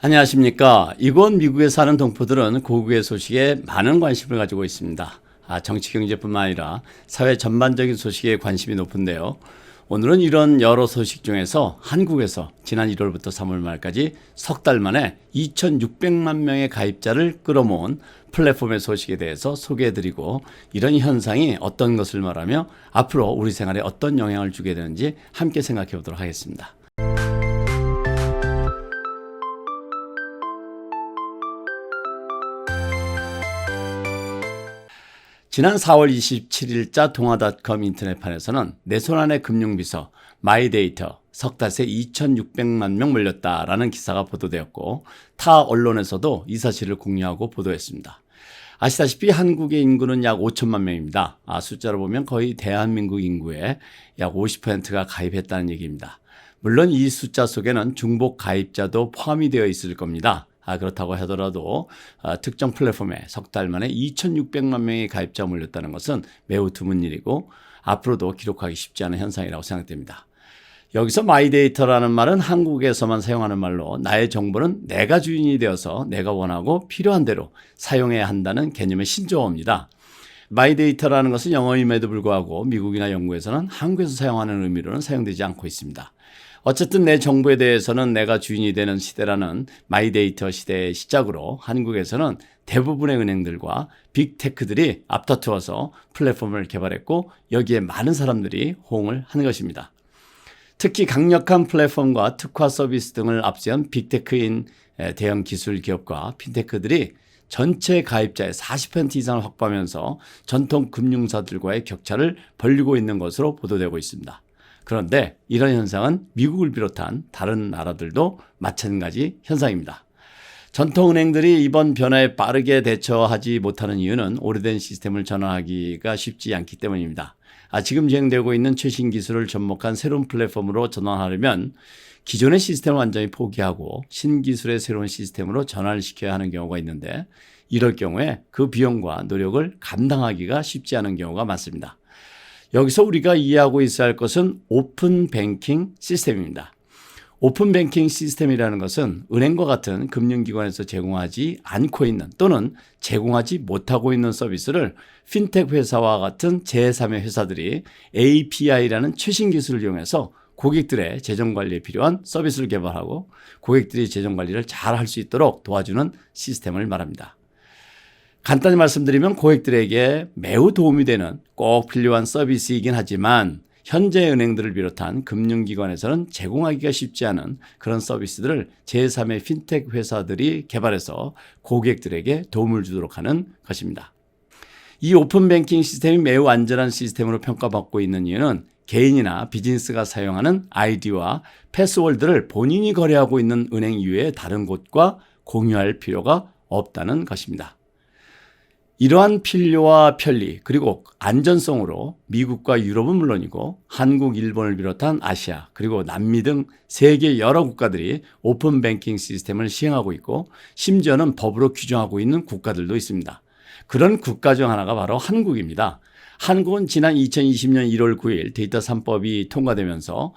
안녕하십니까. 이곳 미국에 사는 동포들은 고국의 소식에 많은 관심을 가지고 있습니다. 정치 경제뿐만 아니라 사회 전반적인 소식에 관심이 높은데요. 오늘은 이런 여러 소식 중에서 한국에서 지난 1월부터 3월 말까지 석 달 만에 2,600만 명의 가입자를 끌어모은 플랫폼의 소식에 대해서 소개해드리고, 이런 현상이 어떤 것을 말하며 앞으로 우리 생활에 어떤 영향을 주게 되는지 함께 생각해 보도록 하겠습니다. 지난 4월 27일자 동아닷컴 인터넷판에서는 내 손안의 금융비서 마이데이터 석 달 새 2,600만 명 몰렸다라는 기사가 보도되었고, 타 언론에서도 이 사실을 공유하고 보도했습니다. 아시다시피 한국의 인구는 약 5천만 명입니다. 숫자로 보면 거의 대한민국 인구의 약 50%가 가입했다는 얘기입니다. 물론 이 숫자 속에는 중복 가입자도 포함이 되어 있을 겁니다. 그렇다고 하더라도 특정 플랫폼에 석 달 만에 2,600만 명의 가입자가 몰렸다는 것은 매우 드문 일이고, 앞으로도 기록하기 쉽지 않은 현상이라고 생각됩니다. 여기서 마이데이터라는 말은 한국에서만 사용하는 말로, 나의 정보는 내가 주인이 되어서 내가 원하고 필요한 대로 사용해야 한다는 개념의 신조어입니다. 마이데이터라는 것은 영어임에도 불구하고 미국이나 영국에서는 한국에서 사용하는 의미로는 사용되지 않고 있습니다. 어쨌든 내 정보에 대해서는 내가 주인이 되는 시대라는 마이데이터 시대의 시작으로 한국에서는 대부분의 은행들과 빅테크들이 앞다투어서 플랫폼을 개발했고, 여기에 많은 사람들이 호응을 하는 것입니다. 특히 강력한 플랫폼과 특화 서비스 등을 앞세운 빅테크인 대형 기술 기업과 핀테크들이 전체 가입자의 40% 이상을 확보하면서 전통 금융사들과의 격차를 벌리고 있는 것으로 보도되고 있습니다. 그런데 이런 현상은 미국을 비롯한 다른 나라들도 마찬가지 현상입니다. 전통은행들이 이번 변화에 빠르게 대처하지 못하는 이유는 오래된 시스템을 전환하기가 쉽지 않기 때문입니다. 지금 진행되고 있는 최신 기술을 접목한 새로운 플랫폼으로 전환하려면 기존의 시스템을 완전히 포기하고 신기술의 새로운 시스템으로 전환을 시켜야 하는 경우가 있는데, 이럴 경우에 그 비용과 노력을 감당하기가 쉽지 않은 경우가 많습니다. 여기서 우리가 이해하고 있어야 할 것은 오픈 뱅킹 시스템입니다. 오픈 뱅킹 시스템이라는 것은 은행과 같은 금융기관에서 제공하지 않고 있는 또는 제공하지 못하고 있는 서비스를 핀텍 회사와 같은 제3의 회사들이 API라는 최신 기술을 이용해서 고객들의 재정관리에 필요한 서비스를 개발하고 고객들이 재정관리를 잘 할 수 있도록 도와주는 시스템을 말합니다. 간단히 말씀드리면 고객들에게 매우 도움이 되는 꼭 필요한 서비스이긴 하지만, 현재 은행들을 비롯한 금융기관에서는 제공하기가 쉽지 않은 그런 서비스들을 제3의 핀텍 회사들이 개발해서 고객들에게 도움을 주도록 하는 것입니다. 이 오픈 뱅킹 시스템이 매우 안전한 시스템으로 평가받고 있는 이유는 개인이나 비즈니스가 사용하는 아이디와 패스워드를 본인이 거래하고 있는 은행 이외의 다른 곳과 공유할 필요가 없다는 것입니다. 이러한 필요와 편리 그리고 안전성으로 미국과 유럽은 물론이고 한국, 일본을 비롯한 아시아 그리고 남미 등 세계 여러 국가들이 오픈 뱅킹 시스템을 시행하고 있고, 심지어는 법으로 규정하고 있는 국가들도 있습니다. 그런 국가 중 하나가 바로 한국입니다. 한국은 지난 2020년 1월 9일 데이터 3법이 통과되면서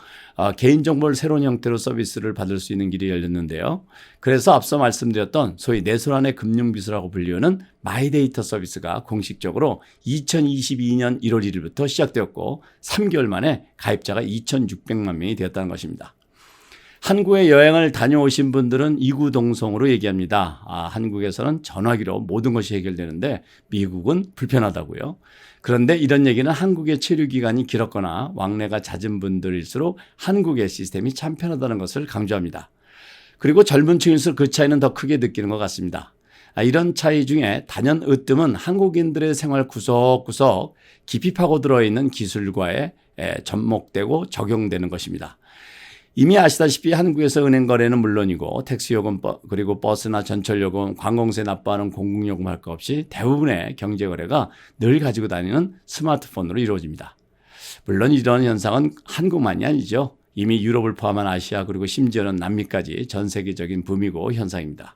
개인정보를 새로운 형태로 서비스를 받을 수 있는 길이 열렸는데요. 그래서 앞서 말씀드렸던 소위 내 손안의 금융비서라고 불리우는 마이데이터 서비스가 공식적으로 2022년 1월 1일부터 시작되었고 3개월 만에 가입자가 2,600만 명이 되었다는 것입니다. 한국에 여행을 다녀오신 분들은 이구동성으로 얘기합니다. 한국에서는 전화기로 모든 것이 해결되는데 미국은 불편하다고요. 그런데 이런 얘기는 한국의 체류기간이 길었거나 왕래가 잦은 분들일수록 한국의 시스템이 참 편하다는 것을 강조합니다. 그리고 젊은 층일수록 그 차이는 더 크게 느끼는 것 같습니다. 이런 차이 중에 단연 으뜸은 한국인들의 생활 구석구석 깊이 파고들어 있는 기술과에 접목되고 적용되는 것입니다. 이미 아시다시피 한국에서 은행 거래는 물론이고 택시요금 그리고 버스나 전철요금, 관공세 납부하는 공공요금 할 것 없이 대부분의 경제거래가 늘 가지고 다니는 스마트폰으로 이루어집니다. 물론 이런 현상은 한국만이 아니죠. 이미 유럽을 포함한 아시아 그리고 심지어는 남미까지 전 세계적인 붐이고 현상입니다.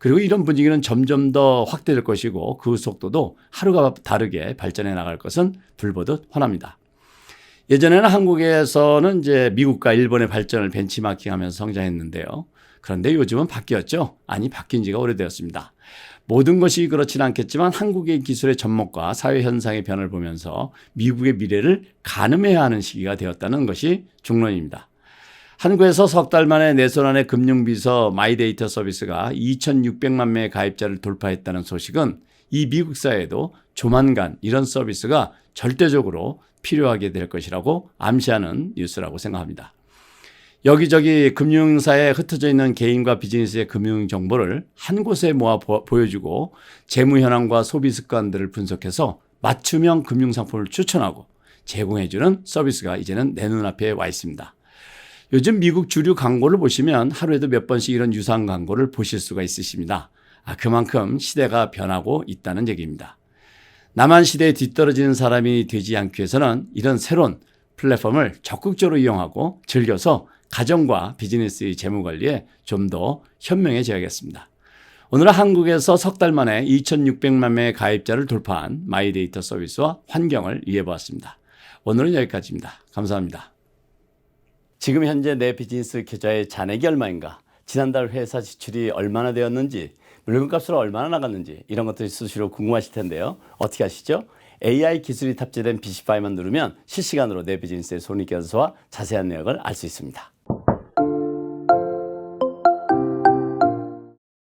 그리고 이런 분위기는 점점 더 확대될 것이고 그 속도도 하루가 다르게 발전해 나갈 것은 불보듯 훤합니다. 예전에는 한국에서는 이제 미국과 일본의 발전을 벤치마킹하면서 성장했는데요. 그런데 요즘은 바뀌었죠? 아니, 바뀐 지가 오래되었습니다. 모든 것이 그렇지는 않겠지만 한국의 기술의 접목과 사회 현상의 변화를 보면서 미국의 미래를 가늠해야 하는 시기가 되었다는 것이 중론입니다. 한국에서 석 달 만에 내 손 안의 금융비서 마이데이터 서비스가 2,600만 명의 가입자를 돌파했다는 소식은 이 미국 사회에도 조만간 이런 서비스가 절대적으로 필요하게 될 것이라고 암시하는 뉴스라고 생각합니다. 여기저기 금융사에 흩어져 있는 개인과 비즈니스의 금융 정보를 한 곳에 모아 보여주고 재무 현황과 소비 습관들을 분석해서 맞춤형 금융 상품을 추천하고 제공해주는 서비스가 이제는 내 눈앞에 와 있습니다. 요즘 미국 주류 광고를 보시면 하루에도 몇 번씩 이런 유사한 광고를 보실 수가 있으십니다. 그만큼 시대가 변하고 있다는 얘기입니다. 나만 시대에 뒤떨어지는 사람이 되지 않기 위해서는 이런 새로운 플랫폼을 적극적으로 이용하고 즐겨서 가정과 비즈니스의 재무관리에 좀 더 현명해져야겠습니다. 오늘은 한국에서 석 달 만에 2,600만 명의 가입자를 돌파한 마이데이터 서비스와 환경을 이해해보았습니다. 오늘은 여기까지입니다. 감사합니다. 지금 현재 내 비즈니스 계좌의 잔액이 얼마인가? 지난달 회사 지출이 얼마나 되었는지, 물건값으로 얼마나 나갔는지 이런 것들이 수시로 궁금하실 텐데요. 어떻게 하시죠? AI 기술이 탑재된 BC 파일만 누르면 실시간으로 내 비즈니스의 손익 견수와 자세한 내역을 알 수 있습니다.